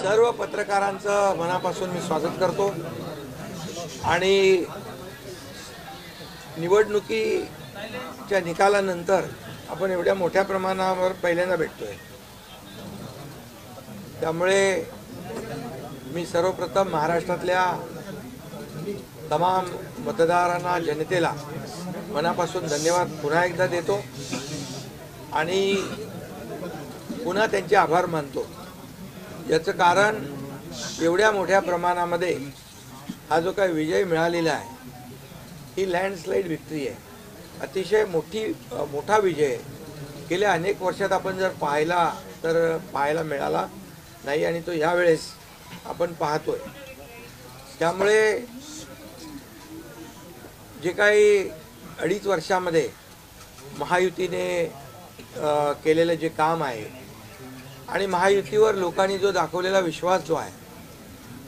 सर्व पत्रकारांचं मनापासून मी स्वागत करतो आणि निवडणुकीच्या निकालानंतर आपण एवढ्या मोठ्या प्रमाणावर पहिल्यांदा भेटतोय। त्यामुळे मी सर्वप्रथम महाराष्ट्रातल्या तमाम मतदारांना, जनतेला मनापासून धन्यवाद पुन्हा एकदा देतो आणि पुन्हा त्यांचे आभार मानतो। याचं कारण एवढ्या मोठ्या प्रमाणामध्ये हा जो काही विजय मिळालेला आहे ही लँडस्लाइड विक्ट्री आहे, अतिशय मोठा विजय आहे। गेल्या अनेक वर्षात आपण जर पाहायला मिळाला नाही आणि तो यावेळेस आपण पाहतोय। त्यामुळे जे काही 2.5 वर्षामध्ये महायुतीने केलेले जे काम आहे आणि महायुतीवर लोकांनी जो दाखवलेला विश्वास जो आहे,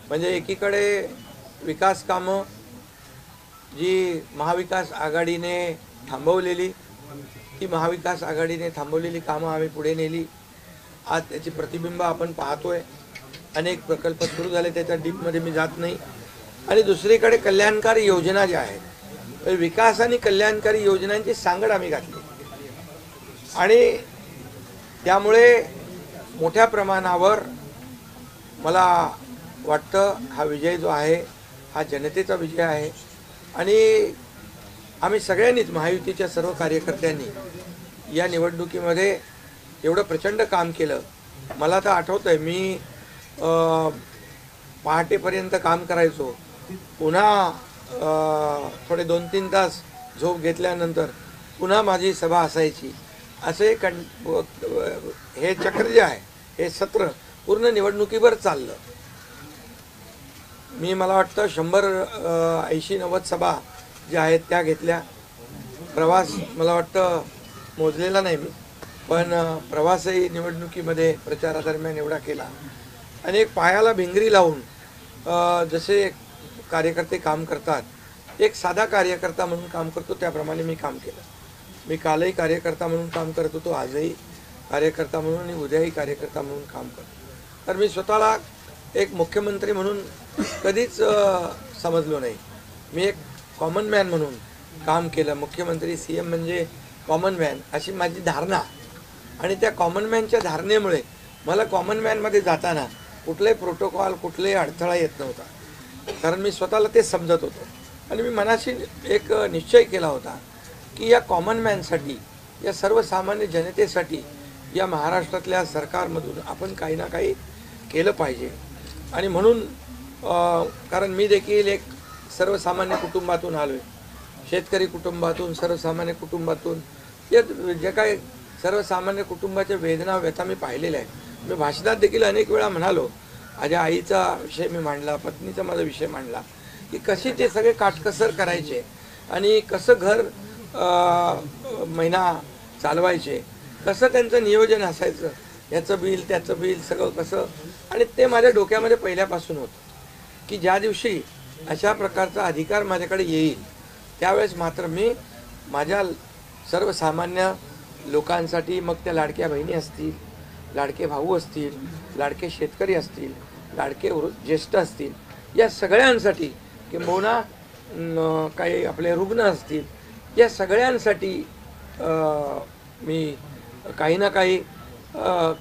म्हणजे एकीकडे विकास कामं जी महाविकास आघाडीने थांबवलेली, ती महाविकास आघाडीने थांबवलेली कामं आम्ही पुढे नेली। आज त्याची प्रतिबिंब आपण पाहतोय। अनेक प्रकल्प सुरू झाले, त्याच्या डीपमध्ये मी जात नाही। आणि दुसरीकडे कल्याणकारी योजना ज्या आहेत, विकास आणि कल्याणकारी योजनांची सांगड आम्ही घातली आणि त्यामुळे मोठ्या प्रमाणावर मला वाटतं हा विजय जो आहे हा जनतेचा विजय आहे। आणि आम्ही सगळ्यांनीच, महायुतीच्या सर्व कार्यकर्त्यांनी या निवडणुकीमध्ये एवढं प्रचंड काम केलं। मला तर आठवतंय मी पहाटेपर्यंत काम करायचो, पुन्हा थोडे 2-3 तास झोप घेतल्यानंतर पुन्हा माझी सभा असायची। असे हे चक्र जे आहे, हे सत्र पूर्ण निवडणुकीवर चाललं। मला वाटतं 180-90 सभा ज्या आहेत त्या घेतल्या। प्रवास मला वाटतं मोजलेला नाही मी, पण प्रवासही निवडणुकीमध्ये प्रचारादरम्यान एवढा केला। अनेक पायाला भिंगरी लावून जसे कार्यकर्ते काम करतात, एक साधा कार्यकर्ता म्हणून काम करतो त्याप्रमाणे मी काम केलं। मी कालही कार्यकर्ता म्हणून काम करत होतो, आजही कार्यकर्ता म्हणून आणि उद्याही कार्यकर्ता म्हणून काम करतो। तर मी स्वतःला एक मुख्यमंत्री म्हणून कधीच समजलो नाही। मी एक कॉमन मॅन म्हणून काम केलं। मुख्यमंत्री, CM म्हणजे कॉमन मॅन अशी माझी धारणा, आणि त्या कॉमन मॅनच्या धारणेमुळे मला कॉमन मॅनमध्ये जाताना कुठलाही प्रोटोकॉल, कुठलाही अडथळा येत नव्हता, कारण मी स्वतःला ते समजत होतो। आणि मी मनाशी एक निश्चय केला होता की या कॉमन मॅनसाठी, या सर्वसामान्य जनतेसाठी या महाराष्ट्रातल्या सरकारमधून आपण काही ना काही केलं पाहिजे। आणि म्हणून कारण मी देखील एक सर्वसामान्य कुटुंबातून आलो आहे, शेतकरी कुटुंबातून, सर्वसामान्य कुटुंबातून। या जे काही सर्वसामान्य कुटुंबाच्या वेदना, व्यथा मी पाहिलेल्या आहेत। मी भाषणात देखील अनेक वेळा म्हणालो, माझ्या आईचा विषय मी मांडला, पत्नीचा माझा विषय मांडला की कशी ते सगळे काटकसर करायचे आणि कसं घर महिना चालवायचे, कसं त्यांचं नियोजन असायचं, याचं बिल त्याचं बिल सगळं कसं। आणि ते माझ्या डोक्यामध्ये पहिल्यापासून होतं की ज्या दिवशी अशा प्रकारचा अधिकार माझ्याकडे येईल त्यावेळेस मात्र मी माझ्या सर्वसामान्य लोकांसाठी, मग त्या लाडक्या बहिणी असतील, लाडके भाऊ असतील, लाडके शेतकरी असतील, लाडके ज्येष्ठ असतील, या सगळ्यांसाठी, किंबहुना काही आपले रुग्ण असतील, या सगळ्यांसाठी मी काही ना काही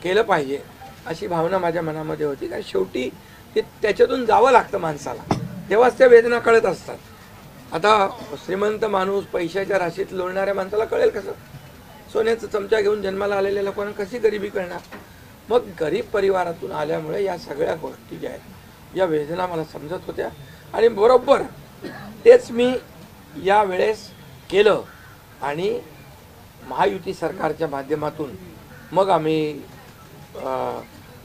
केलं पाहिजे अशी भावना माझ्या मनामध्ये होती। कारण शेवटी ते त्याच्यातून जावं लागतं माणसाला, तेव्हाच त्या वेदना कळत असतात। आता श्रीमंत माणूस, पैशाच्या राशीत लोळणाऱ्या माणसाला कळेल कसं? सोन्याचा चमचा घेऊन जन्माला आलेल्या लोकांना कशी गरिबी कळणार? मग गरीब परिवारातून आल्यामुळे या सगळ्या गोष्टी ज्या आहेत, या वेदना मला समजत होत्या आणि बरोबर तेच मी यावेळेस केलं। आणि महायुती सरकारच्या माध्यमातून मग आम्ही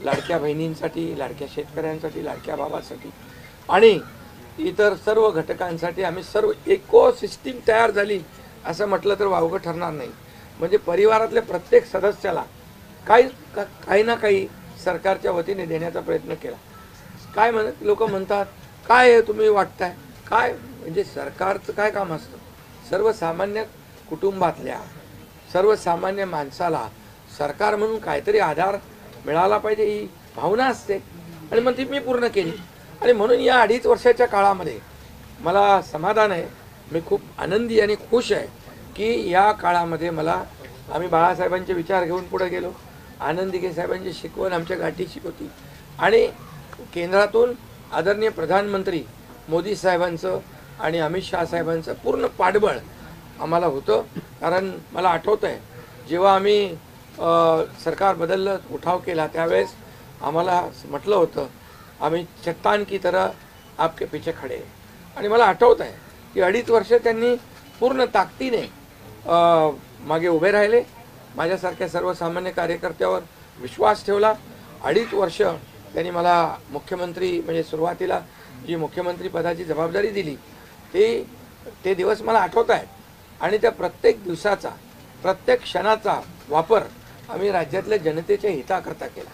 लाडक्या बहिणींसाठी, लाडक्या शेतकऱ्यांसाठी, लाडक्या बाबासाठी आणि इतर सर्व घटकांसाठी आम्ही सर्व इकोसिस्टीम तयार झाली असं म्हटलं तर वावगं ठरणार नाही। म्हणजे परिवारातल्या प्रत्येक सदस्याला काही ना काही सरकारच्या वतीने देण्याचा प्रयत्न केला। काय लोक म्हणतात, काय तुम्ही वाटताय काय, म्हणजे सरकारचं काय काम असतं? सर्वसामान्य कुटुंबातल्या सर्वसामान्य माणसाला सरकार म्हणून काहीतरी आधार मिळाला पाहिजे ही भावना असते। आणि मग ती मी पूर्ण केली. आणि म्हणून या 2.5 वर्षाच्या काळामध्ये मला समाधान आहे. मी खूप आनंदी आणि खुश आहे की या काळामध्ये मला आम्ही बाळासाहेबांचे विचार घेऊन पुढे गेलो. आनंद दिघे साहेबांची शिकवण आमच्या गाठीशी होती आणि केंद्रातून आदरणीय प्रधानमंत्री मोदी साहेबांचं आणि अमित शहा साहेबांचं पूर्ण पाठबळ आम्हाला होतं. कारण मला आठवतं आहे जेव्हा आम्ही सरकार बदललं, उठाव केला, त्यावेळेस आम्हाला म्हटलं होतं आम्ही चट्टान की तरह आपके पीछे खडे हैं. आणि मला आठवतं आहे की 2.5 वर्ष त्यांनी पूर्ण ताकदीने मागे उभे राहिले. माझ्यासारख्या सर्वसामान्य कार्यकर्त्यावर विश्वास ठेवला. 2.5 वर्ष त्यांनी मला मुख्यमंत्री म्हणजे सुरुवातीला जी मुख्यमंत्री पदाची जबाबदारी दिली ते दिवस मला आठवत आहेत. आणि त्या प्रत्येक दिवसाचा प्रत्येक क्षणाचा वापर आम्ही राज्यातल्या जनतेच्या हिताकरता केला.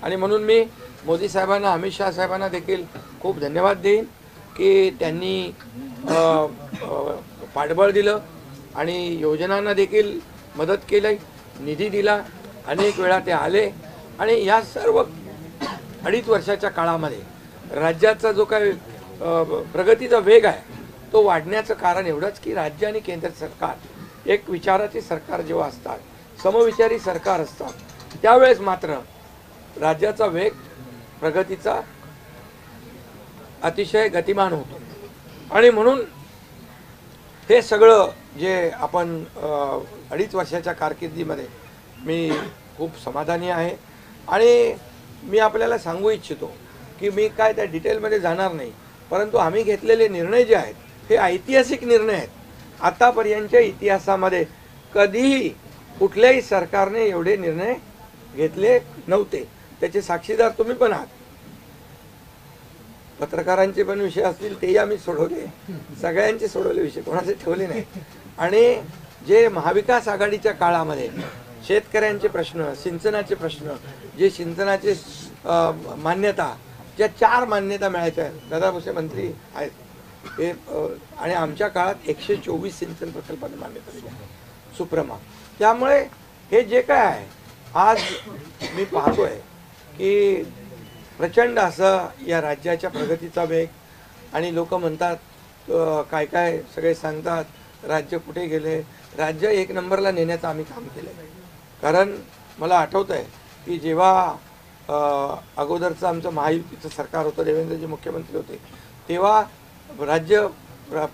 आणि म्हणून मी मोदी साहेबांना अमित शहा साहेबांना देखील खूप धन्यवाद देईन की त्यांनी पाठबळ दिलं आणि योजनांना देखील मदत केली, निधी दिला. अनेक वेळा ते आले आणि या सर्व 2.5 वर्षाच्या काळामध्ये राज्याचा जो काही प्रगतीचा वेग आहे तो वाढण्याचं कारण एवढंच की राज्य आणि केंद्र सरकार एक विचाराचे सरकार जेव्हा असतात, समविचारी सरकार असतात, त्यावेळेस मात्र राज्याचा वेग प्रगतीचा अतिशय गतिमान होतो. आणि म्हणून हे सगळं जे आपण 2.5 वर्षाच्या कारकिर्दीमध्ये मी खूप समाधानी आहे. आणि मी आपल्याला सांगू इच्छितो की मी काय त्या डिटेलमध्ये जाणार नाही, परंतु आम्ही घेतलेले निर्णय जे आहेत हे ऐतिहासिक निर्णय आहेत. आतापर्यंतच्या इतिहासामध्ये कधीही कुठल्याही सरकारने एवढे निर्णय घेतले नव्हते. त्याचे साक्षीदार तुम्ही पण आहात. पत्रकारांचे पण विषय असतील तेही आम्ही सोडवले, सगळ्यांचे सोडवले विषय, कोणाचे ठेवले नाही. आणि जे महाविकास आघाडीच्या काळामध्ये शेतकऱ्यांचे प्रश्न, सिंचनाचे प्रश्न, जे सिंचनाचे मान्यता, ज्या 4 मान्यता मिळायच्या, दादा भुसे मंत्री आहेत ते, आणि आमच्या काळात 124 सिंचन प्रकल्पांना मान्यता दिली सुप्रमा. त्यामुळे हे जे काय आहे आज मी पाहतोय की प्रचंड असं या राज्याच्या प्रगतीचा वेग. आणि लोक म्हणतात काय काय सगळे सांगतात राज्य कुठे गेले. राज्य 1 नंबरला नेण्याचं आम्ही काम केलं. कारण मला आठवतं आहे की जेव्हा अगोदरचं आमचं महायुतीचं सरकार होतं, देवेंद्रजी मुख्यमंत्री होते, तेव्हा राज्य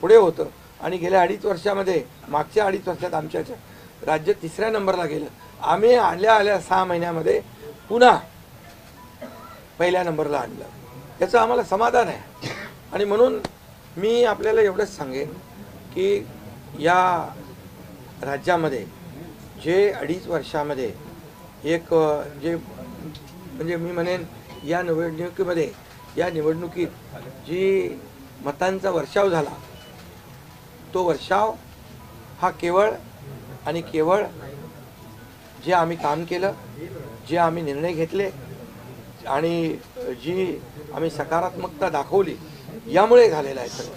पुढे होतं. आणि गेल्या 2.5 वर्षामध्ये, मागच्या 2.5 वर्षात आमच्या राज्य 3ऱ्या नंबरला गेलं. आम्ही आल्या 6 महिन्यामध्ये पुन्हा 1ल्या नंबरला आणलं. याचं आम्हाला समाधान आहे. आणि म्हणून मी आपल्याला एवढंच सांगेन की या राज्यामध्ये जे 2.5 वर्षामध्ये एक जे म्हणजे मी म्हणेन या निवडणुकीत जी मतांचा वर्षाव झाला, तो वर्षाव हा केवळ आणि केवळ जे आम्ही काम केलं, जे आम्ही निर्णय घेतले आणि जी आम्ही सकारात्मकता दाखवली यामुळे झालेला आहे सगळं.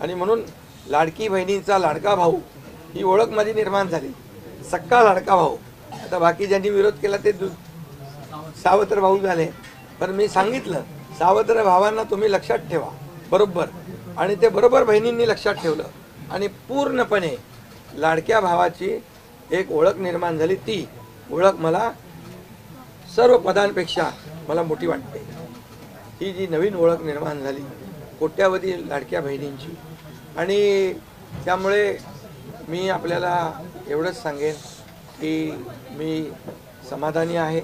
आणि म्हणून लाडकी बहिणीचा लाडका भाऊ ही ओळख माझी निर्माण झाली, सक्का लाडका भाऊ. आता बाकी ज्यांनी विरोध केला ते सावत्र भाऊ झाले. पण मी सांगितलं सावत्र भावांना तुम्ही लक्षात ठेवा बरोबर, आणि ते बरोबर बहिणींनी लक्षात ठेवलं आणि पूर्णपणे लाडक्या भावाची एक ओळख निर्माण झाली. ती ओळख मला सर्व पदांपेक्षा मला मोठी वाटते. ही जी नवीन ओळख निर्माण झाली कोट्यावधी लाडक्या बहिणींची. आणि त्यामुळे मी आपल्याला एवढंच सांगेन की मी समाधानी आहे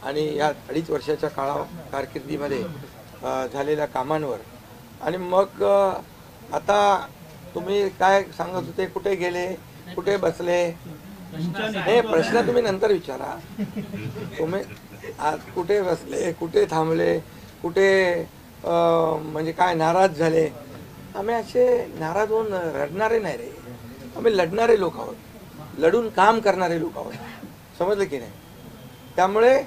आणि या 2.5 वर्षाच्या कारकिर्दीमध्ये झालेल्या कामांवर. आणि मग आता तुम्ही काय सांगत होते, कुठे गेले, कुठे बसले, हे प्रश्न तुम्ही नंतर विचारा. तुम्ही कुठे बसले, कुठे थांबले, कुठे म्हणजे काय नाराज झाले. आम्ही असे नाराज होऊन रडणारे नाही रे, आम्ही लढणारे लोक आहोत, लढून काम करणारे लोक आहोत. समजलं की नाही. त्यामुळे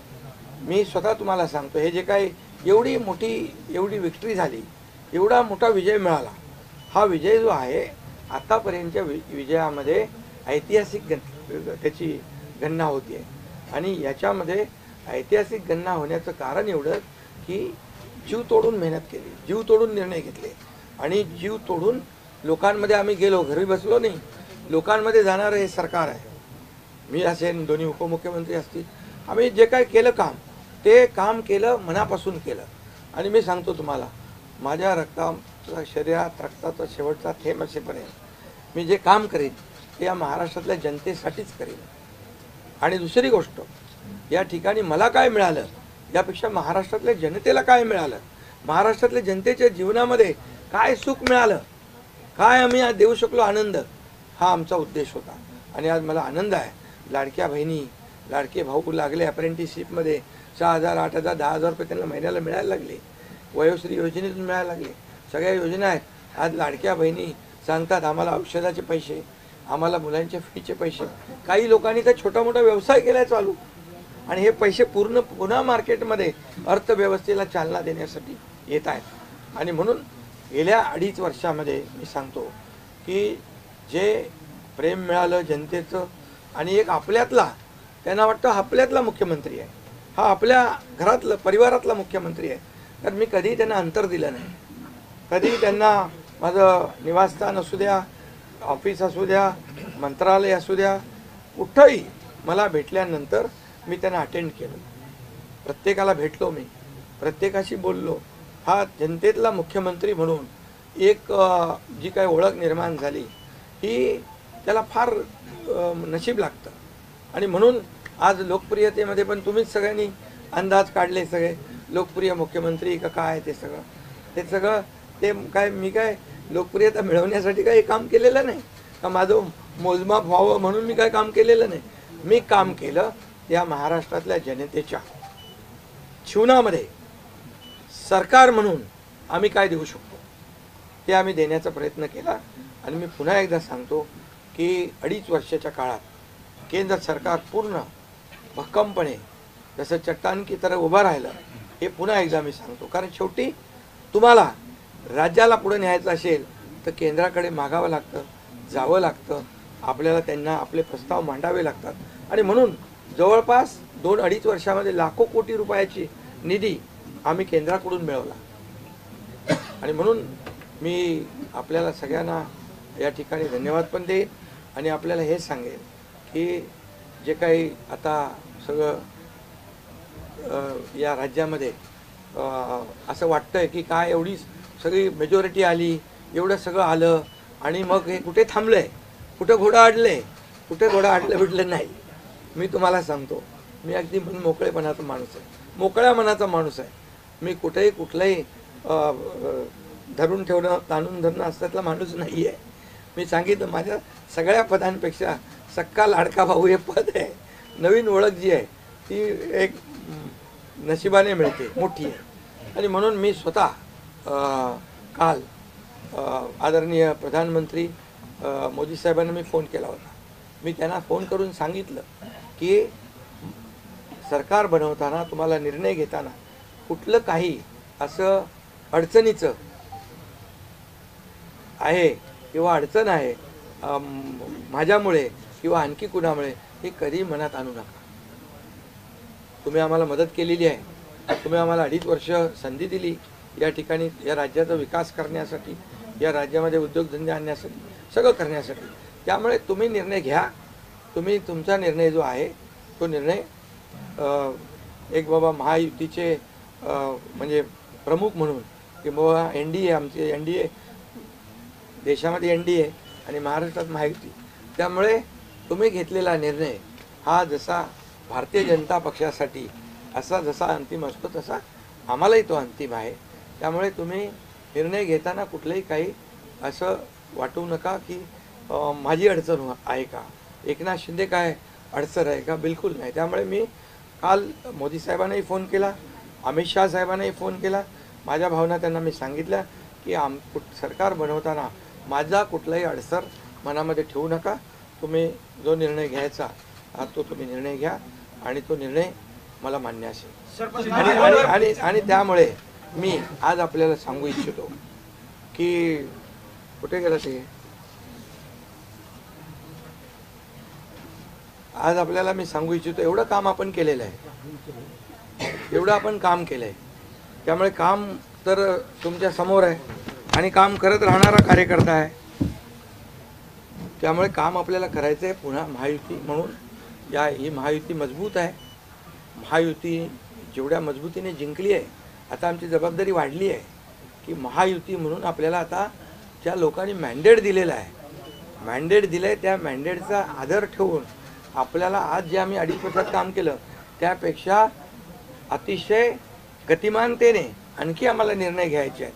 मी स्वतः तुम्हाला सांगतो, हे जे काही एवढी विक्ट्री झाली, एवढा मोठा विजय मिळाला, हा विजय जो आहे आतापर्यंतच्या विजयामध्ये ऐतिहासिक त्याची गणना होती आहे. आणि याच्यामध्ये ऐतिहासिक गणना होण्याचं कारण एवढं की जीव तोडून मेहनत केली, जीव तोडून निर्णय घेतले आणि जीव तोडून लोकांमध्ये आम्ही गेलो, घरी बसलो नाही, लोकांमध्ये जाणारं हे सरकार आहे. मी असेल, दोन्ही उपमुख्यमंत्री असतील, आम्ही जे काय केलं काम, ते काम केलं, मनापासून केलं. आणि मी सांगतो तुम्हाला, माझ्या रक्ताचा शरीरात रक्ताचा शेवटचा थेंब असेपर्यंत मी जे काम करेन ते या महाराष्ट्रातल्या जनतेसाठीच करेन. आणि दुसरी गोष्ट, या ठिकाणी मला काय मिळालं यापेक्षा महाराष्ट्रातल्या जनतेला काय मिळालं, महाराष्ट्रातल्या जनतेच्या जीवनामध्ये काय सुख मिळालं, काय आम्ही आज देऊ शकलो आनंद, हा आमचा उद्देश होता. आणि आज मला आनंद आहे, लाडक्या बहिणी लाडके भाऊ लागले अप्रेंटिसशिपमध्ये, 6,000 8,000 10,000 रुपये त्यांना महिन्याला मिळायला लागले, वयोश्री योजनेतून मिळायला लागले, सगळ्या योजना आहेत. आज लाडक्या बहिणी सांगतात आम्हाला औषधाचे पैसे, आम्हाला मुलांच्या फीचे पैसे. काही लोकांनी तर छोटा मोठा व्यवसाय केला चालू, आणि हे पैसे पुन्हा मार्केटमध्ये अर्थव्यवस्थेला चालना देण्यासाठी येत आहेत. आणि म्हणून गेल्या 2.5 वर्षामध्ये मी सांगतो की जे प्रेम मिळालं जनतेचं, आणि एक आपल्यातला, त्यांना वाटतं आपल्यातला मुख्यमंत्री आहे, हा आपल्या घरातला परिवारातला मुख्यमंत्री आहे. तर मी कधीही त्यांना अंतर दिलं नाही. कधीही त्यांना माझं निवासस्थान असू द्या, ऑफिस असू द्या, मंत्रालय असू द्या, कुठंही मला भेटल्यानंतर मी त्यांना अटेंड केलं. प्रत्येकाला भेटलो, मी प्रत्येकाशी बोललो. हा जनतेतला मुख्यमंत्री म्हणून एक जी काही ओळख निर्माण झाली, ही त्याला फार नशीब लागतं. आणि म्हणून आज लोकप्रियतेमध्ये पण तुम्हीच सगळ्यांनी अंदाज काढले, सगळे लोकप्रिय मुख्यमंत्री का काय, ते सगळं ते काय, मी काय लोकप्रियता मिळवण्यासाठी काही काम केलेलं नाही का, माझं मोजमाप व्हावं म्हणून मी काय काम केलेलं नाही. मी काम केलं या महाराष्ट्रातल्या जनतेच्या जीवनामध्ये सरकार म्हणून आम्ही काय देऊ शकतो ते आम्ही देण्याचा प्रयत्न केला. आणि मी पुन्हा एकदा सांगतो की 2.5 वर्षाच्या काळात केंद्र सरकार पूर्ण भक्कमपणे जसं चट्टान की तरह उभं राहिलं, हे पुन्हा एकदा मी सांगतो. कारण शेवटी तुम्हाला राज्याला पुढे न्यायचं असेल तर केंद्राकडे मागावं लागतं, जावं लागतं, आपल्याला त्यांना आपले प्रस्ताव मांडावे लागतात. आणि म्हणून जवळपास 2-2.5 वर्षामध्ये लाखो कोटी रुपयाची निधी आम्ही केंद्राकडून मिळवला. आणि म्हणून मी आपल्याला सगळ्यांना या ठिकाणी धन्यवाद पण देईन. आणि आपल्याला हे सांगेन की जे काही आता सगळं या राज्यामध्ये असं वाटतंय की काय एवढी सगळी मेजॉरिटी आली, एवढं सगळं आलं, आणि मग हे कुठे थांबलंय, कुठं घोडा अडले, कुठे घोडा अडलं भेटलं नाही. मी तुम्हाला सांगतो, मी अगदी मोकळेपणाचा माणूस आहे, मोकळ्या मनाचा माणूस आहे. मी कुठेही कुठलंही धरून ठेवणं, ताणून धरणं असल्यातला माणूस नाही आहे. मी सांगितलं, माझ्या सगळ्या पदांपेक्षा सक्का लाडका भाऊ हे पद आहे. नवीन ओळख जी आहे ती एक नशिबाने मिळते, मोठी आहे. आणि म्हणून मी स्वतः काल आदरणीय प्रधानमंत्री मोदी साहेबांना मी फोन केला होता. मी त्यांना फोन करून सांगितलं की सरकार बनवताना, तुम्हाला निर्णय घेताना कुठलं काही असं अडचणीचं आहे किंवा अडचण आहे माझ्यामुळे किंवा आणखी कुणामुळे, हे कधी मनात आणू नका. तुम्ही आम्हाला मदत केलेली आहे, तुम्ही आम्हाला 2.5 वर्ष संधी दिली या ठिकाणी या राज्याचा विकास करण्यासाठी, या राज्यामध्ये उद्योगधंदे आणण्यासाठी, सगळं करण्यासाठी. त्यामुळे तुम्ही निर्णय घ्या. तुम्ही तुमचा निर्णय जो आहे तो निर्णय एक बाबा महायुतीचे म्हणजे प्रमुख म्हणून, की बाबा NDA, आमचे NDA, देशामध्ये NDA आणि महाराष्ट्रात महायुती. त्यामुळे तुम्ही घेतलेला निर्णय हा जसा भारतीय जनता पक्षासाठी असा जसा अंतिम असतो तसा आम्हालाही तो अंतिम आहे. त्यामुळे तुम्ही निर्णय घेताना कुठलंही काही असं वाटू नका की माझी अडचण आहे का, एकनाथ शिंदे काय अडचण आहे का, बिलकुल नाही. त्यामुळे मी काल मोदी साहेबांनाही फोन केला, अमित शाह साहेबांनाही फोन केला. माझ्या भावना त्यांना मी सांगितल्या की सरकार बनवताना माझा कुठलाही अडसर मनामध्ये ठेवू नका. तुम्ही जो निर्णय घ्यायचा तो तुम्ही निर्णय घ्या, आणि तो निर्णय मला मान्य असेल. आणि त्यामुळे मी आज आपल्याला सांगू इच्छितो की कुठे गेला ते, आज आपल्याला मी सांगू इच्छितो, एवढं काम आपण केलेलं आहे, एवढं आपण काम केलं आहे. त्यामुळे काम तर तुमच्या समोर आहे आणि काम करत राहणारा कार्यकर्ता आहे, त्यामुळे काम आपल्याला करायचं आहे पुन्हा महायुती म्हणून. ही महायुती मजबूत आहे. महायुती जेवढ्या मजबूतीने जिंकली आहे, आता आमची जबाबदारी वाढली आहे की महायुती म्हणून आपल्याला आता ज्या लोकांनी मॅन्डेट दिलेलं आहे, मॅन्डेट दिलं आहे, त्या मॅन्डेटचा आदर ठेवून आपल्याला आज जे आम्ही 2.5 वर्षात काम केलं त्यापेक्षा अतिशय गतिमानतेने आणखी आम्हाला निर्णय घ्यायचे आहेत.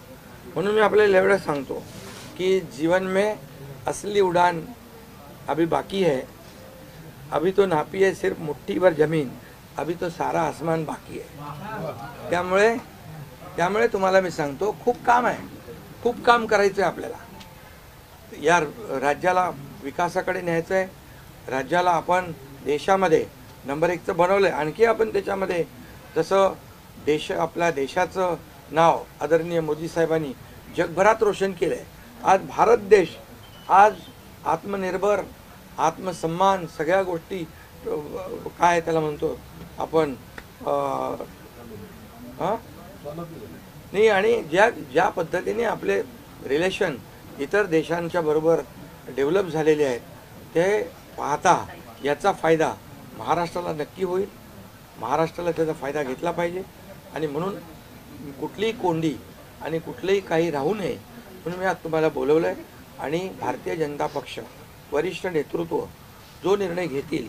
म्हणून मी आपल्याला एवढं सांगतो कि जीवन में असली उड़ान अभी बाकी है. अभी तो नापी है सिर्फ मुट्ठी भर जमीन, अभी तो सारा आसमान बाकी है. त्यामुळे तुम्हाला मी सांगतो खूप काम आहे, खूप काम करायचं आहे आपल्याला. या राज्याला विकासाकडे न्यायचं आहे. राज्याला आपण देशामध्ये नंबर 1चं बनवलं आहे. आणखी आपण त्याच्यामध्ये जसं आपल्या देशाचं नाव आदरणीय मोदी साहेबांनी जगभरात रोशन केलं आहे. आज भारत देश आज आत्मनिर्भर, आत्मसन्मान सगळ्या गोष्टी काय त्याला म्हणतो आपण नाही, आणि ज्या पद्धतीने आपले रिलेशन इतर देशांच्या बरोबर डेव्हलप झालेले आहेत ते पाहता याचा फायदा महाराष्ट्राला नक्की होईल. महाराष्ट्राला त्याचा फायदा घेतला पाहिजे आणि म्हणून कुठलीही कोंडी आणि कुठलेही काही राहू नये म्हणून मी आज तुम्हाला बोलवलं आहे. आणि भारतीय जनता पक्ष वरिष्ठ नेतृत्व जो निर्णय घेतील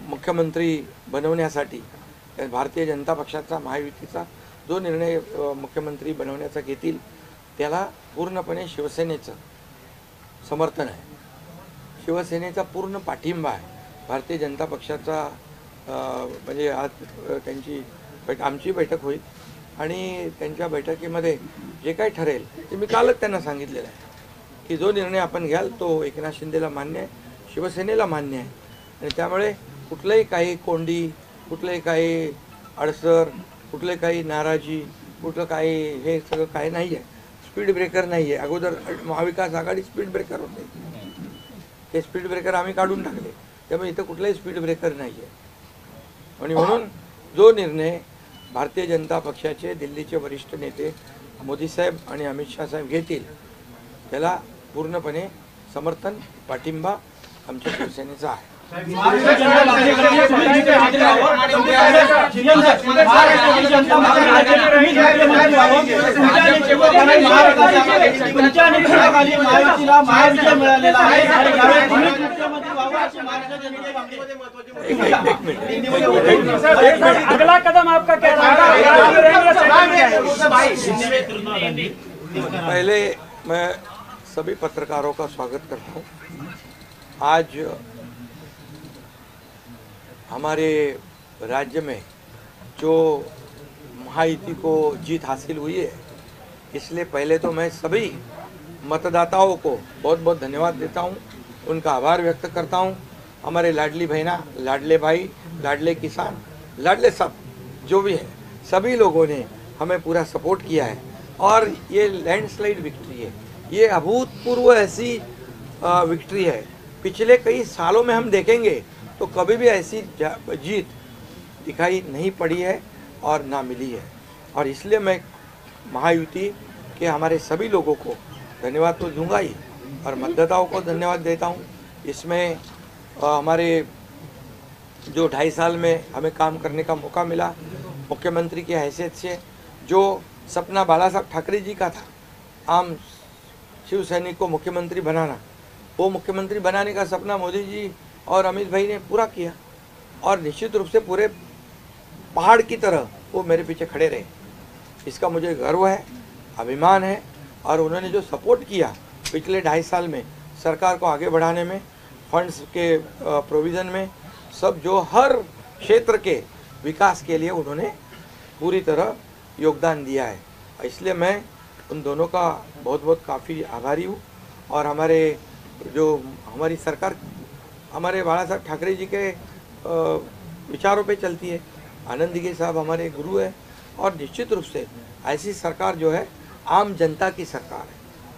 मुख्यमंत्री बनवण्यासाठी, भारतीय जनता पक्षाचा महायुतीचा जो निर्णय मुख्यमंत्री बनवण्याचा घेतील त्याला पूर्णपणे शिवसेनेचं समर्थन आहे. शिवसेनेचा पूर्ण पाठिंबा आहे. भारतीय जनता पक्षाचा म्हणजे आज आमची बैठक होईल आणि त्यांच्या बैठकीमध्ये जे काही ठरेल ते मी कालच त्यांना सांगितलेलं आहे की जो निर्णय आपण घ्याल तो एकनाथ शिंदेला मान्य आहे, शिवसेनेला मान्य आहे. आणि त्यामुळे कुठलंही काही कोंडी, कुठलंही काही अडसर, कुठले काही नाराजी, कुठलं काही हे सगळं काही नाही आहे. स्पीड ब्रेकर नाही आहे. अगोदर महाविकास आघाडी स्पीड ब्रेकर होते, ते स्पीड ब्रेकर आम्ही काढून टाकले. त्यामुळे इथं कुठलाही स्पीड ब्रेकर नाही आहे. आणि म्हणून जो निर्णय भारतीय जनता पक्षाचे दिल्लीचे वरिष्ठ नेते मोदी साहेब आणि अमित शाह साहेब घेतील त्याला पूर्णपणे समर्थन, पाठिंबा आमच्या शिवसेनेचा आहे. अगला कदम आपका क्या पहले मैं सभी पत्रकारों का स्वागत करता हूँ. आज हमारे राज्य में जो महायुति को जीत हासिल हुई है, इसलिए पहले तो मैं सभी मतदाताओं को बहुत बहुत धन्यवाद देता हूँ, उनका आभार व्यक्त करता हूँ. हमारे लाडली बहना, लाडले भाई, लाडले किसान, लाडले सब जो भी है, सभी लोगों ने हमें पूरा सपोर्ट किया है और ये लैंडस्लाइड विक्ट्री है. ये अभूतपूर्व ऐसी विक्ट्री है. पिछले कई सालों में हम देखेंगे तो कभी भी ऐसी जीत दिखाई नहीं पड़ी है और ना मिली है. और इसलिए मैं महायुति के हमारे सभी लोगों को धन्यवाद तो दूंगा ही और मतदाताओं को धन्यवाद देता हूँ. इसमें हमारे जो 2.5 साल में हमें काम करने का मौका मिला, मुख्यमंत्री की हैसियत से जो सपना बाला साहब ठाकरे जी का था, आम शिव सैनिक को मुख्यमंत्री बनाना, वो मुख्यमंत्री बनाने का सपना मोदी जी और अमित भाई ने पूरा किया. और निश्चित रूप से पूरे पहाड़ की तरह वो मेरे पीछे खड़े रहे. इसका मुझे गर्व है, अभिमान है. और उन्होंने जो सपोर्ट किया पिछले 2.5 साल में सरकार को आगे बढ़ाने में, फंड्स के प्रोविज़न में, सब जो हर क्षेत्र के विकास के लिए उन्होंने पूरी तरह योगदान दिया है. इसलिए मैं उन दोनों का बहुत बहुत काफ़ी आभारी हूँ. और हमारी सरकार हमारे बाला साहब ठाकरे जी के विचारों पे चलती है. आनंद दिघे साहब हमारे गुरु है और निश्चित रूप से ऐसी सरकार जो है आम जनता की सरकार है,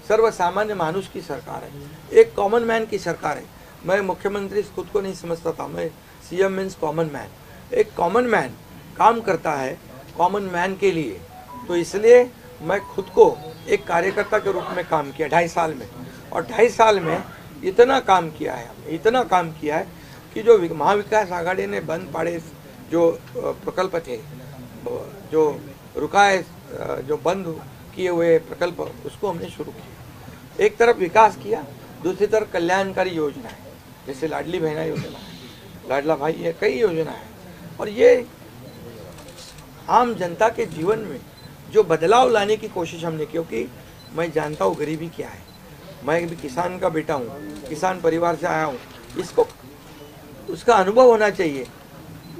सर्वसामान्य मानुष की सरकार है, एक कॉमन मैन की सरकार है. मैं मुख्यमंत्री खुद को नहीं समझता था, मैं सीएम मीन्स कॉमन मैन. एक कॉमन मैन काम करता है कॉमन मैन के लिए। तो इसलिए मैं खुद को एक कार्यकर्ता के रूप में काम किया 2.5 साल में, और 2.5 साल में इतना काम किया है, इतना काम किया है कि जो महाविकास आघाड़ी ने बंद पड़े जो प्रकल्प थे, जो रुकाए, जो बंद किए हुए प्रकल्प, उसको हमने शुरू किया। एक तरफ विकास किया, दूसरी तरफ कल्याणकारी योजना है, जैसे लाडली बहना योजना है, लाडला भाई है, कई योजना है। और ये आम जनता के जीवन में जो बदलाव लाने की कोशिश हमने, क्योंकि मैं जानता हूँ गरीबी क्या है, मैं भी किसान का बेटा हूँ, किसान परिवार से आया हूँ, इसको उसका अनुभव होना चाहिए,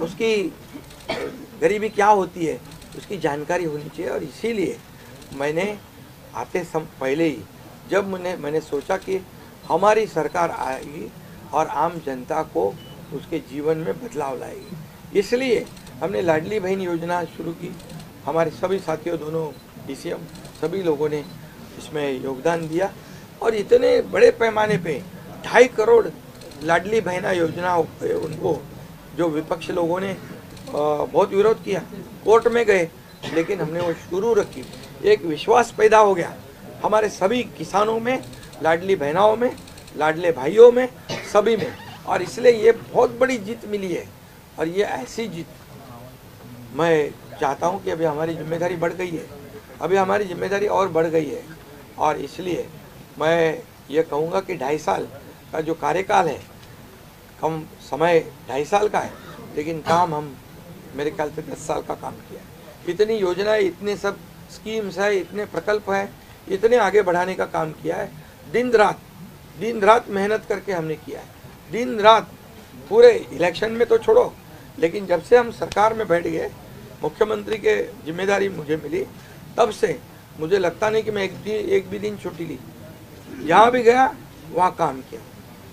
उसकी गरीबी क्या होती है उसकी जानकारी होनी चाहिए। और इसीलिए मैंने आते पहले ही जब मैंने सोचा कि हमारी सरकार आएगी और आम जनता को उसके जीवन में बदलाव लाएगी, इसलिए हमने लाडली बहन योजना शुरू की। हमारे सभी साथियों, दोनों DCM, सभी लोगों ने इसमें योगदान दिया, और इतने बड़े पैमाने पे 2.5 करोड़ लाडली बहना योजना उनको, जो विपक्ष लोगों ने बहुत विरोध किया, कोर्ट में गए, लेकिन हमने वो शुरू रखी। एक विश्वास पैदा हो गया हमारे सभी किसानों में, लाडली बहनाओं में, लाडले भाइयों में, सभी में, और इसलिए ये बहुत बड़ी जीत मिली है। और ये ऐसी जीत मैं चाहता हूँ कि अभी हमारी जिम्मेदारी बढ़ गई है, अभी हमारी जिम्मेदारी और बढ़ गई है, और इसलिए मैं ये कहूँगा कि 2.5 साल का जो कार्यकाल है, कम समय 2.5 साल का है, लेकिन काम हम मेरे ख्याल से 10 साल का काम किया है। इतनी योजनाएं, इतने सब स्कीम्स है, इतने प्रकल्प है, इतने आगे बढ़ाने का काम किया है। दिन रात मेहनत करके हमने किया है, दिन रात। पूरे इलेक्शन में तो छोड़ो, लेकिन जब से हम सरकार में बैठ गए, मुख्यमंत्री के जिम्मेदारी मुझे मिली, तब से मुझे लगता नहीं कि मैं एक भी दिन छुट्टी ली। जहाँ भी गया वहाँ काम किया,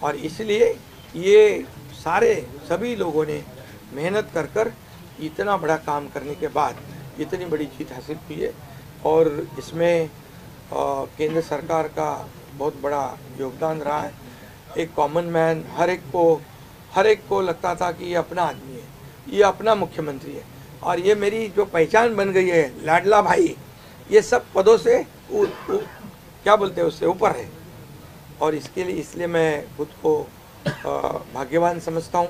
और इसलिए ये सभी लोगों ने मेहनत कर इतना बड़ा काम करने के बाद इतनी बड़ी जीत हासिल की है। और इसमें केंद्र सरकार का बहुत बड़ा योगदान रहा है। एक कॉमन मैन, हर एक को लगता था कि ये अपना आदमी है, ये अपना मुख्यमंत्री है, और ये मेरी जो पहचान बन गई है, लाडला भाई, ये सब पदों से क्या बोलते हैं, उससे ऊपर है। और इसलिए मैं खुद को भाग्यवान समझता हूँ।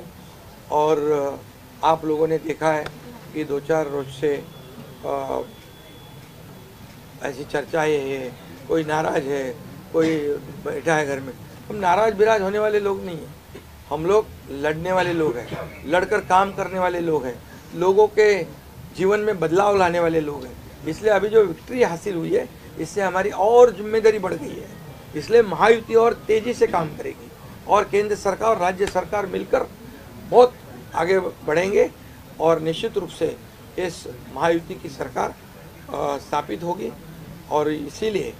और आप लोगों ने देखा है कि 2-4 रोज से ऐसी चर्चाएं हैं, कोई नाराज है, कोई बैठा है घर में। हम नाराज बिराज होने वाले लोग नहीं हैं, हम लोग लड़ने वाले लोग हैं, लड़कर काम करने वाले लोग हैं, लोगों के जीवन में बदलाव लाने वाले लोग हैं। इसलिए अभी जो विक्ट्री हासिल हुई है, इससे हमारी और जिम्मेदारी बढ़ गई है। इसलिए महायुति और तेजी से काम करेगी, और केंद्र सरकार और राज्य सरकार मिलकर बहुत आगे बढ़ेंगे, और निश्चित रूप से इस महायुति की सरकार स्थापित होगी। और इसीलिए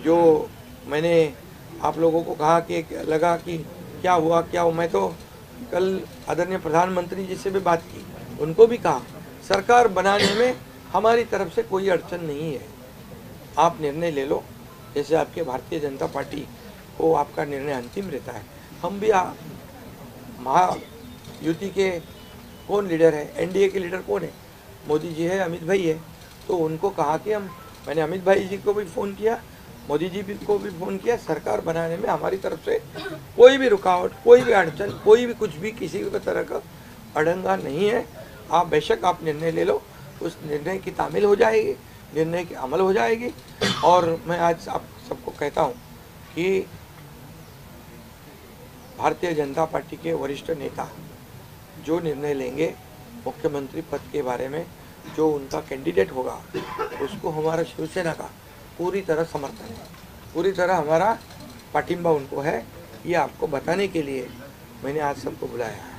जो मैंने आप लोगों को कहा कि लगा कि क्या हुआ, मैं तो कल आदरणीय प्रधानमंत्री जी से भी बात की, उनको भी कहा सरकार बनाने में हमारी तरफ से कोई अड़चन नहीं है, आप निर्णय ले लो, जैसे आपके भारतीय जनता पार्टी को आपका निर्णय अंतिम रहता है। हम भी महायुति के कौन लीडर है, एनडीए के लीडर कौन है, मोदी जी है, अमित भाई है, तो उनको कहा कि मैंने अमित भाई जी को भी फ़ोन किया, मोदी जी को भी फ़ोन किया, सरकार बनाने में हमारी तरफ से कोई भी रुकावट, कोई भी अड़चन, कोई भी कुछ भी किसी भी तरह का अड़ंगा नहीं है। आप बेशक आप निर्णय ले लो, उस निर्णय की तामील हो जाएगी, निर्णय की अमल हो जाएगी। और मैं आज आप सबको कहता हूँ कि भारतीय जनता पार्टी के वरिष्ठ नेता जो निर्णय लेंगे मुख्यमंत्री पद के बारे में, जो उनका कैंडिडेट होगा, उसको हमारा शिवसेना का पूरी तरह समर्थन है, पूरी तरह हमारा पाटिंबा उनको है। ये आपको बताने के लिए मैंने आज सबको बुलाया है।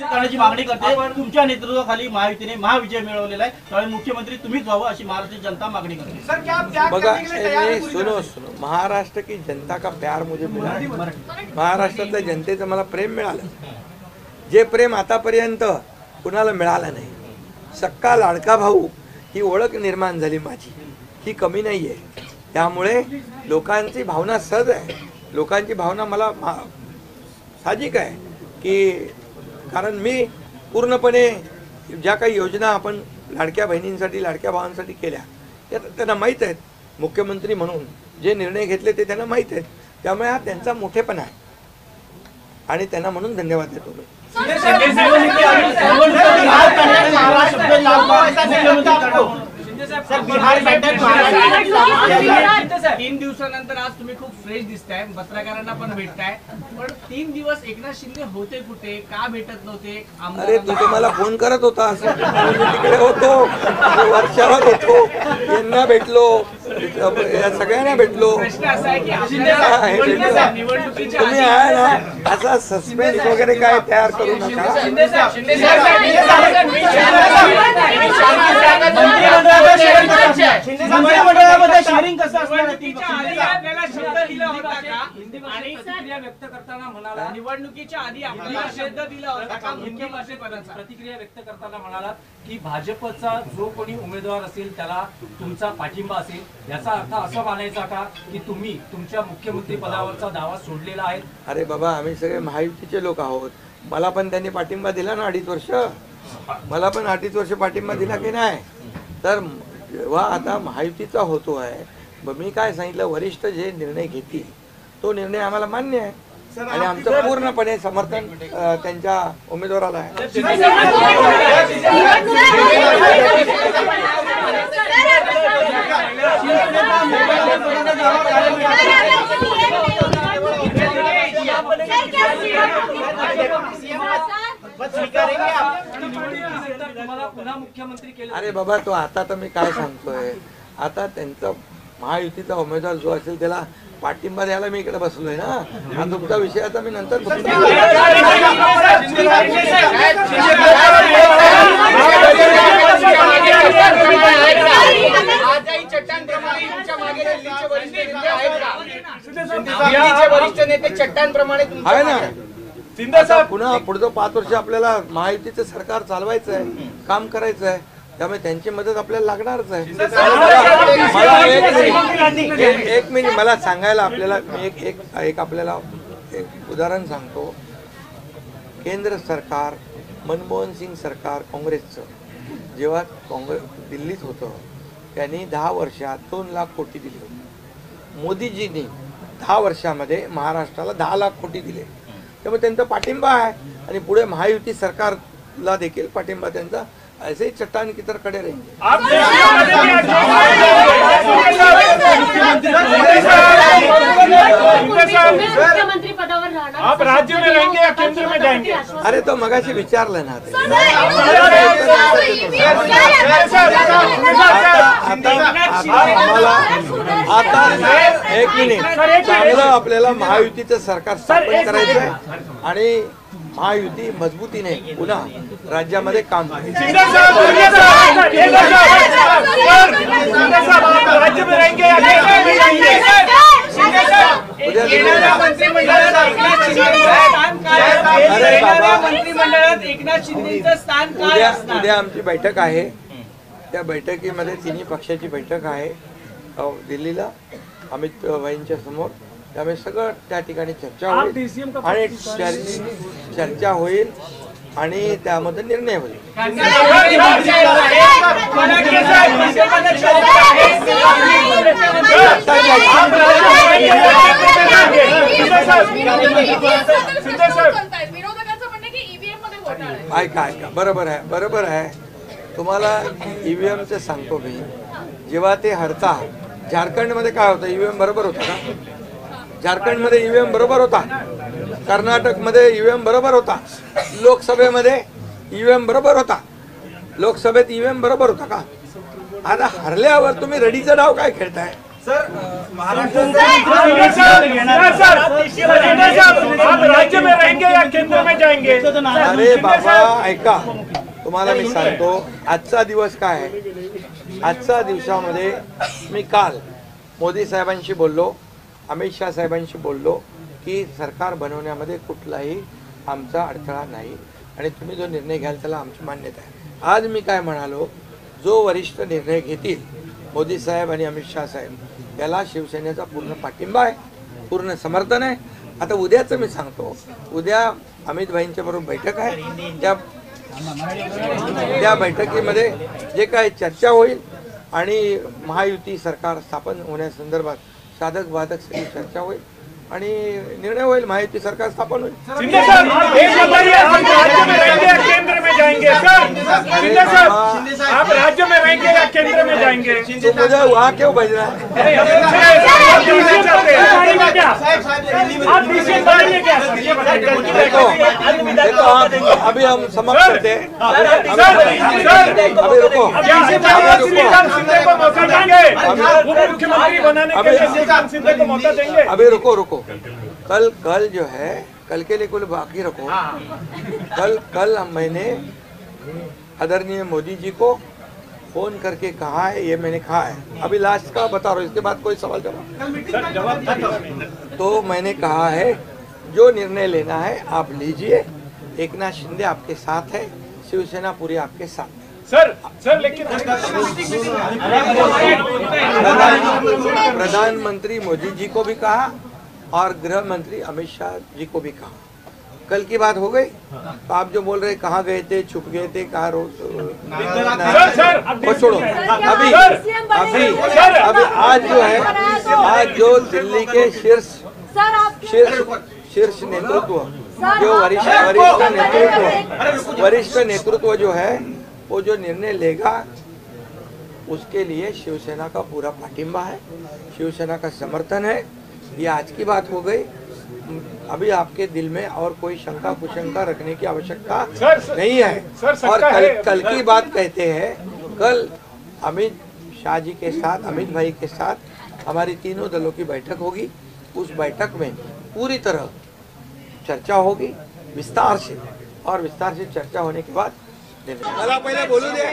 करण्याची मागणी करते, तुमच्या नेतृत्वाखाली महायुतीने महाविजय मिळवलेला आहे, त्यामुळे मुख्यमंत्री तुम्हीच व्हावं अशी महाराष्ट्राची जनता मागणी करते। बघा, सुनो, महाराष्ट्र की जनता का प्यार मुझे मिला, महाराष्ट्रातल्या जनतेचं मला प्रेम मिळालं, जे प्रेम आतापर्यंत कुणाला मिळालं नाही। सक्का लाडका भाऊ ही ओळख निर्माण झाली माझी, ही कमी नाही आहे. त्यामुळे लोकांची भावना सहज आहे, लोकांची भावना मला साहजिक आहे की कारण मी पूर्णपणे ज्या काही योजना आपण लाडक्या बहिणींसाठी लाडक्या भावांसाठी केल्या त्या त्यांना माहीत आहेत. मुख्यमंत्री म्हणून जे निर्णय घेतले ते त्यांना माहीत आहेत. त्यामुळे हा त्यांचा मोठेपणा आहे आणि त्यांना म्हणून धन्यवाद देतो मी. तीन दिवसानंतर आज तुम्ही खूप फ्रेश दिसताय, पत्रकारांना पण भेटताय, पण 3 दिवस एकनाथ शिंदे होते कुठे, का भेटत नव्हते? अरे तू मला फोन करत होता, तिकडे होतो, वर्षावर होतो, यांना भेटलो, या सगळ्यांना भेटलो. प्रश्न असा आहे की निवडणुकीच्या तुम्ही आहे ना असा सस्पेन्स वगैरे काय तयार करू नका. मंत्रिमंडळामध्ये शेअरिंग कसं असणार? आपल्याला शब्द दिला होता का? आणि प्रतिक्रिया व्यक्त करताना म्हणाला, निवडणुकीच्या आधी आपल्याला शब्द दिला होता का मुख्यमंत्रीपदाचा? प्रतिक्रिया व्यक्त करताना म्हणाला की भाजपचा जो कोणी उमेदवार असेल त्याला तुमचा पाठिंबा असेल. याचा अर्थ असा मानायचा का की तुम्ही तुमच्या मुख्यमंत्री पदावरचा दावा सोडलेला आहे? अरे बाबा, आम्ही सगळे महायुतीचे लोक आहोत. मला पण त्यांनी पाठिंबा दिला ना 2.5 वर्ष. मला पण 2.5 वर्ष पाठिंबा दिला की नाही. तर जेव्हा आता महायुतीचा होतो आहे, मी काय सांगितलं, वरिष्ठ जे निर्णय घेतील तो निर्णय आम्हाला मान्य आहे आणि आमचं पूर्णपणे समर्थन त्यांच्या उमेदवाराला आहे. पुन्हा मुख्यमंत्री केलं. अरे बाबा, तो आता तर मी काय सांगतोय, आता त्यांचा महायुतीचा उमेदवार जो असेल त्याला पाठिंबा द्यायला मी इकडे बसलोय ना. हा तुमचा विषय आता मी नंतर आहे ना. आता पुन्हा पुढचं 5 वर्ष आपल्याला महायुतीचं सरकार चालवायचं आहे, काम करायचं आहे. त्यामुळे त्यांची मदत आपल्याला लागणारच आहे. एक मिनिट मला सांगायला आपल्याला मी एक आपल्याला एक उदाहरण सांगतो. केंद्र सरकार, मनमोहन सिंग सरकार काँग्रेसचं जेव्हा दिल्लीत होतं त्यांनी 10 वर्षात 2 लाख कोटी दिले होते. मोदीजींनी 10 वर्षामध्ये महाराष्ट्राला 10 लाख कोटी दिले. त्यामुळे त्यांचा पाठिंबा आहे आणि पुढे महायुती सरकारला देखील पाठिंबा त्यांचा ऐसे ही चट्टान की तरह खड़े रहेंगे. मुख्यमंत्री पदावर राहणार, आप राज्य में रहेंगे या केंद्र में जाएंगे? अरे तो मगाशी विचारलं ना ते. आता एक मिनिट, चांगलं आपल्याला महायुतीचं सरकार स्थापन करायचं आहे आणि महायुती मजबूतीने पुन्हा राज्यामध्ये काम करेल. मंत्रिमंडळात एकनाथ शिंदेचं स्थान काय असणार? उद्या आमची बैठक आहे. त्या बैठकीमध्ये तिन्ही पक्षाची बैठक आहे दिल्लीला अमित भाईंच्या समोर. त्यामुळे सगळं त्या ठिकाणी चर्चा होईल आणि चर्चा होईल आणि त्यामध्ये निर्णय होईल. ऐका ऐका, बरोबर आहे. तुम्हाला ईव्हीएमचं सांगतो मी. जेव्हा ते हरता, झारखंडमध्ये काय होतं, ईव्हीएम बरोबर होता का? झारखंडमध्ये ईव्हीएम बरोबर होता, कर्नाटकमध्ये ईव्हीएम बरोबर होता, लोकसभेमध्ये ईव्हीएम बरोबर होता, लोकसभेत ईव्हीएम बरोबर होता का? आता हरल्यावर तुम्ही रडीचा डाव काय खेळताय? राज्य में रहेंगे या केंद्र में जाएंगे? अरे बाबा ऐका, तुम्हाला मी सांगतो आजचा दिवस काय आहे. आजच्या दिवसामध्ये मी काल मोदी साहेबांशी बोललो, अमित शाह साहेबांशी बोललो की सरकार बनवण्यामध्ये कुठलाही आमचा अडथळा नाही आणि तुम्ही जो निर्णय घ्याल त्याला आमची मान्यता आहे. आज मी काय म्हणालो जो वरिष्ठ निर्णय घेतील मोदी साहेब आणि अमित शाह साहेब याला शिवसेनेचा पूर्ण पाठिंबा आहे, पूर्ण समर्थन आहे. आता उद्याचं मी सांगतो, उद्या अमित भाईंच्या बरोबर बैठक आहे. त्या बैठकीमध्ये जे काही चर्चा होईल आणि महायुती सरकार स्थापन होण्यासंदर्भात साधक बाधक सगळी चर्चा होईल आणि निर्णय होईल. महायुती सरकार स्थापन होईल. शिंदे साहब, एक बताइए, आप राज्य में रहेंगे या केंद्र में जाएंगे? सर शिंदे साहब, आप राज्य में रहेंगे या केंद्र में जाएंगे? तो मुझे वहाँ क्यों भेजना है? देखो, अभी हम समाप्त करते हैं. अभी रुको, शिंदे को मौका देंगे, उप मुख्यमंत्री बनाने के लिए शिंदे को मौका देंगे. अभी रुको. कल जो है, कल के लिए कुल बाकी रखो. कल मैंने आदरणीय मोदी जी को फोन करके कहा है, ये मैंने कहा है. अभी लास्ट का बता रहा हूँ, इसके बाद कोई सवाल जवाब. तो मैंने कहा है जो निर्णय लेना है आप लीजिए. एकनाथ शिंदे आपके साथ है, शिवसेना पूरी आपके साथ है. सर लेकिन प्रधानमंत्री मोदी जी को भी कहा और गृह मंत्री अमित शाह जी को भी कहा. कल की बात हो गई. तो आप जो बोल रहे कहाँ गए थे, छुप गए थे, कहाँ वो छोड़ो. अभी आज जो है, आज जो दिल्ली के शीर्ष नेतृत्व, जो वरिष्ठ नेतृत्व जो है, वो जो निर्णय लेगा उसके लिए शिवसेना का पूरा पाठिंबा है, शिवसेना का समर्थन है. ये आज की बात हो गई. अभी आपके दिल में और कोई शंका कुशंका रखने की आवश्यकता नहीं है. और कल की बात कहते हैं, कल अमित शाह जी के साथ, अमित भाई के साथ हमारी तीनों दलों की बैठक होगी. उस बैठक में पूरी तरह चर्चा होगी विस्तार से, और विस्तार से चर्चा होने के बाद निर्णय. मला पहिले बोलू दे.